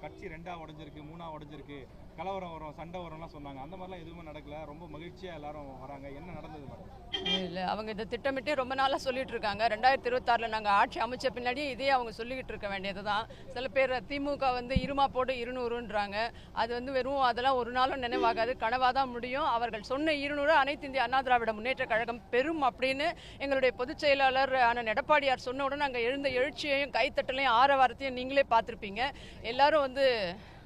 கட்சி 2ஆ உடைஞ்சிருக்கு 3ஆ உடைஞ்சிருக்கு, கலவரம் வரும் சண்டை வரும்லாம் சொன்னாங்க. அந்த மாதிரிலாம் எதுவுமே நடக்கல, ரொம்ப மகிழ்ச்சியாக எல்லாரும் வராங்க. என்ன நடந்தது மேடம்? இல்லை, அவங்க இதை திட்டமிட்டு ரொம்ப நாளாக சொல்லிட்டு இருக்காங்க. 2026 நாங்கள் ஆட்சி அமைச்ச பின்னாடி இதே அவங்க சொல்லிக்கிட்டு இருக்க வேண்டியது தான். சில பேர் திமுக இருமா போடு 200ன்றாங்க. அது வெறும் அதெல்லாம் ஒரு நாளும் நினைவாகாது, கனவாக தான் முடியும். அவர்கள் சொன்ன 200 அனைத்து இந்திய அண்ணா திராவிட முன்னேற்ற கழகம் பெறும் அப்படின்னு எங்களுடைய பொதுச் செயலாளர் அண்ணன் எடப்பாடியார் சொன்ன உடனே நாங்கள் எழுந்த எழுச்சியையும் கைத்தட்டலையும் ஆரவாரத்தையும் நீங்களே பார்த்துருப்பீங்க. எல்லாரும்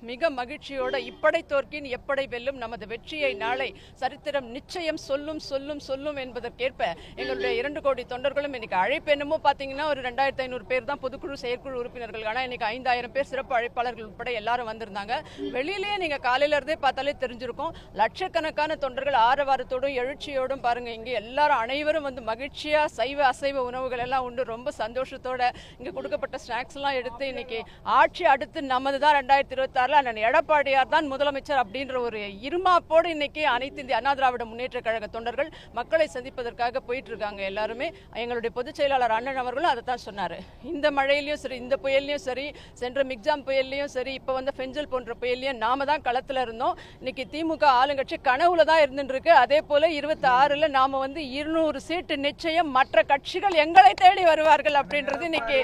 மிக மகிழ்ச்சியோட இப்படை தோற்கின் எப்படை வெல்லும், நமது வெற்றியை நாளை சரித்திரம் நிச்சயம் சொல்லும் சொல்லும் சொல்லும் என்பதற்கேற்ப எங்களுடைய 2 கோடி தொண்டர்களும் இன்னைக்கு அழைப்பு என்னமோ பார்த்தீங்கன்னா ஒரு 2500 பேர் தான் பொதுக்குழு செயற்குழு உறுப்பினர்கள். ஆனால் இன்னைக்கு 5000 பேர் சிறப்பு அழைப்பாளர்கள் உட்பட எல்லாரும் வந்திருந்தாங்க. வெளியிலேயே நீங்க காலையில இருந்தே பார்த்தாலே தெரிஞ்சிருக்கும், லட்சக்கணக்கான தொண்டர்கள் ஆரவாரத்தோடும் எழுச்சியோடும் பாருங்க. இங்கே எல்லாரும் அனைவரும் மகிழ்ச்சியா சைவ அசைவ உணவுகள் எல்லாம் உண்டு, ரொம்ப சந்தோஷத்தோட இங்க கொடுக்கப்பட்ட ஸ்நாக்ஸ் எல்லாம் எடுத்து இன்னைக்கு ஆட்சி அடுத்து நமது தான் 2026 அண்ணன் எடப்பாடியார் தான் முதலமைச்சர் அப்படின்ற ஒரு இருமாப்போடு இன்னைக்கு அனைத்து இந்திய அண்ணா திராவிட முன்னேற்ற கழக தொண்டர்கள் மக்களை சந்திப்பதற்காக போயிட்டு இருக்காங்க. எல்லாருமே எங்களுடைய பொதுச் செயலாளர் அண்ணன் அவர்களும் அதை தான் சொன்னாரு. இந்த மழையிலையும் சரி, இந்த புயல்லையும் சரி, சென்ற மிக்ஜாம் புயல்லையும் சரி, இப்போ ஃபெஞ்சல் போன்ற புயல்லையும் நாம தான் களத்துல இருந்தோம். இன்னைக்கு திமுக ஆளுங்கட்சி கனவுல தான் இருந்துட்டு இருக்கு. அதே போல 26ல் நாம 200 சீட்டு நிச்சயம், மற்ற கட்சிகள் எங்களை தேடி வருவார்கள் அப்படின்றது இன்னைக்கு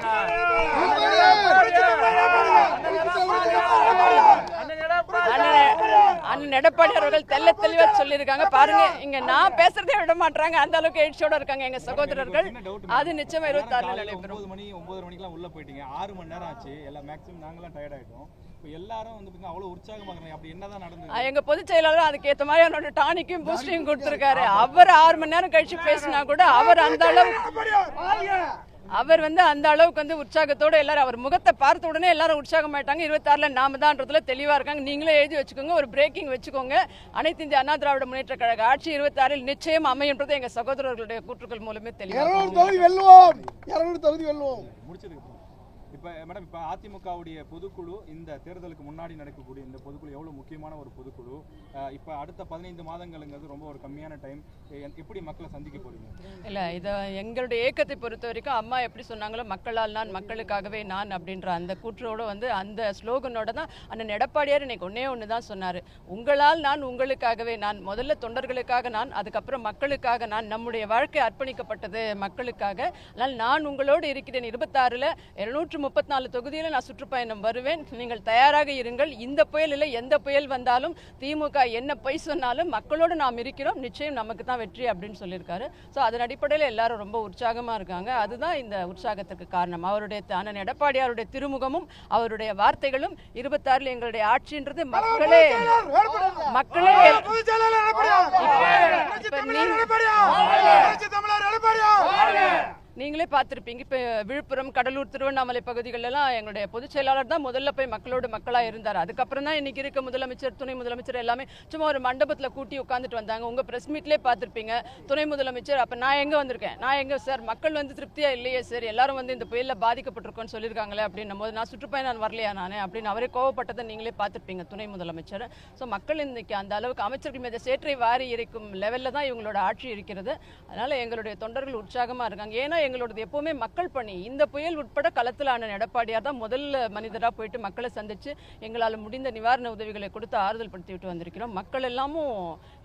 அண்ணன் எடப்பாடி அவர்கள் தெளிவா சொல்லியிருக்காங்க. பாருங்க, இங்க நான் பேசுறதே விட மாட்டாங்க, அந்த அளவுக்கு எழுச்சியோட இருக்காங்க எங்க சகோதரர்கள். அது நிச்சயமா 26 நடைபெறும். 9 மணிக்கெல்லாம் உள்ள போயிட்டீங்க, 6 மணி நேரம் ஆச்சு. எல்லாம் மேக்ஸிமம் நாங்களாம் டயர்ட் ஆயிட்டோம். எல்லாரும் அவ்வளவு உற்சாகமா இருக்காங்க. அப்படி என்னதான் நடந்தது? எங்க பொதுச் செயலாளர் அதுக்கு ஏத்த மாதிரி அவனோட டானிக்கும் பூஸ்டிங் கொடுத்திருக்காரு. அவர் 6 மணி நேரம் கழிச்சு பேசினா கூட அவர் அந்த அளவுக்கு உற்சாகத்தோட எல்லாரும் அவர் முகத்தை பார்த்த உடனே எல்லாரும் உற்சாகமாயிட்டாங்க. 26ல் நாம தான்றதுல தெளிவா இருக்காங்க. நீங்களே எழுதி வச்சுக்கோங்க, ஒரு பிரேக்கிங் வச்சுக்கோங்க. அனைத்து இந்திய அண்ணா திராவிட முன்னேற்ற கழக ஆட்சி 26ல் நிச்சயம் அமையன்றது எங்க சகோதரர்களுடைய கூற்றுக்கள் மூலமே தெளிவா. 200 தொகுதி வெல்லுவோம். முடிச்சதுக்கு இப்போ மேடம், இப்போ அதிமுகவுடைய பொதுக்குழு இந்த தேர்தலுக்கு முன்னாடி நடக்கக்கூடிய இந்த பொதுக்குழு எவ்வளோ முக்கியமான ஒரு பொதுக்குழு. இப்போ அடுத்த 15 மாதங்களுங்கிறது ரொம்ப ஒரு கம்மியான டைம். எப்படி மக்களை சந்திக்க போறீங்க? இல்லை, இதை எங்களுடைய இயக்கத்தை பொறுத்த வரைக்கும் அம்மா எப்படி சொன்னாங்களோ, மக்களால் நான் மக்களுக்காகவே நான் அப்படின்ற அந்த கூற்றோடு அந்த ஸ்லோகனோட தான் அண்ணன் எடப்பாடியார் இன்னைக்கு ஒன்று தான் சொன்னார். உங்களால் நான், உங்களுக்காகவே நான். முதல்ல தொண்டர்களுக்காக நான், அதுக்கப்புறம் மக்களுக்காக நான். நம்முடைய வாழ்க்கை அர்ப்பணிக்கப்பட்டது மக்களுக்காக. அதனால் நான் உங்களோடு இருக்கிறேன். 26ல் 234 தொகுதியில் நான் சுற்றுப்பயணம் வருவேன். நீங்கள் தயாராக இருங்கள். இந்த புயல் இல்லை, எந்த புயல் வந்தாலும், திமுக என்ன பொய் சொன்னாலும் மக்களோடு நாம் இருக்கிறோம். நிச்சயம் நமக்கு தான் வெற்றி அப்படின்னு சொல்லியிருக்காரு. ஸோ அதன் அடிப்படையில் எல்லாரும் ரொம்ப உற்சாகமாக இருக்காங்க. அதுதான் இந்த உற்சாகத்துக்கு காரணம். அவருடைய அண்ணன் எடப்பாடியாருடைய திருமுகமும் அவருடைய வார்த்தைகளும் 26ல் எங்களுடைய ஆட்சின்றது மக்களே நீங்களே பார்த்துருப்பீங்க. இப்போ விழுப்புரம், கடலூர், திருவண்ணாமலை பகுதிகளெல்லாம் எங்களுடைய பொதுச் செயலாளர் தான் முதல்ல போய் மக்களோட மக்களாக இருந்தார். அதுக்கப்புறம் தான் இன்னைக்கு இருக்க முதலமைச்சர், துணை முதலமைச்சர் எல்லாமே சும்மா ஒரு மண்டபத்தில் கூட்டி உட்காந்துட்டு வந்தாங்க. உங்கள் ப்ரெஸ் மீட்லேயே பார்த்துருப்பீங்க. துணை முதலமைச்சர் அப்போ நான் எங்கே வந்திருக்கேன், நான் எங்கே சார், மக்கள் திருப்தியாக இல்லையே சார், எல்லாரும் இந்த புயலில் பாதிக்கப்பட்டிருக்கோன்னு சொல்லியிருக்காங்களே அப்படின்னும் போது நான் சுற்றுப்பயணம் வரலையா நான் அப்படின்னு அவரே கோவப்பட்டதை நீங்களே பார்த்துருப்பீங்க துணை முதலமைச்சர். ஸோ மக்கள் இன்னைக்கு அந்த அளவுக்கு அமைச்சர்கள் மீது சேற்றை வாரி இறைக்கும் லெவலில் தான் இவங்களோட ஆட்சி இருக்கிறது. அதனால் எங்களுடைய தொண்டர்கள் உற்சாகமாக இருக்காங்க. ஏன்னா எங்களோடது எப்பவுமே மக்கள் பணி. இந்த புயல் உட்பட களத்தில் அண்ணன் எடப்பாடியார் தான் முதல் மனிதராக போயிட்டு மக்களை சந்திச்சு எங்களால் முடிந்த நிவாரண உதவிகளை கொடுத்து ஆறுதல் படுத்தி விட்டு வந்திருக்கிறோம். மக்கள் எல்லாமும்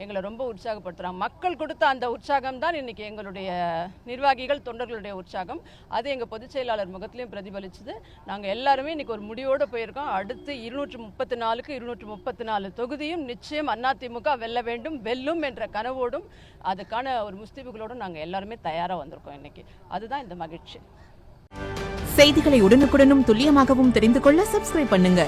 எங்களை ரொம்ப உற்சாகப்படுத்துறாங்க. மக்கள் கொடுத்த அந்த உற்சாகம் தான் இன்னைக்கு எங்களுடைய நிர்வாகிகள் தொண்டர்களுடைய உற்சாகம். அது எங்கள் பொதுச் செயலாளர் முகத்திலையும் பிரதிபலிச்சுது. நாங்கள் எல்லாருமே இன்னைக்கு ஒரு முடிவோடு போயிருக்கோம். அடுத்து 234க்கு 234 தொகுதியும் நிச்சயம் அதிமுக வெல்ல வேண்டும், வெல்லும் என்ற கனவோடும் அதுக்கான ஒரு முஸ்தீபுகளோடும் நாங்கள் எல்லாருமே தயாராக வந்திருக்கோம். இன்னைக்கு அதுதான் இந்த மகிழ்ச்சி. செய்திகளை உடனுக்குடனும் துல்லியமாகவும் தெரிந்து கொள்ள சப்ஸ்கிரைப் பண்ணுங்க.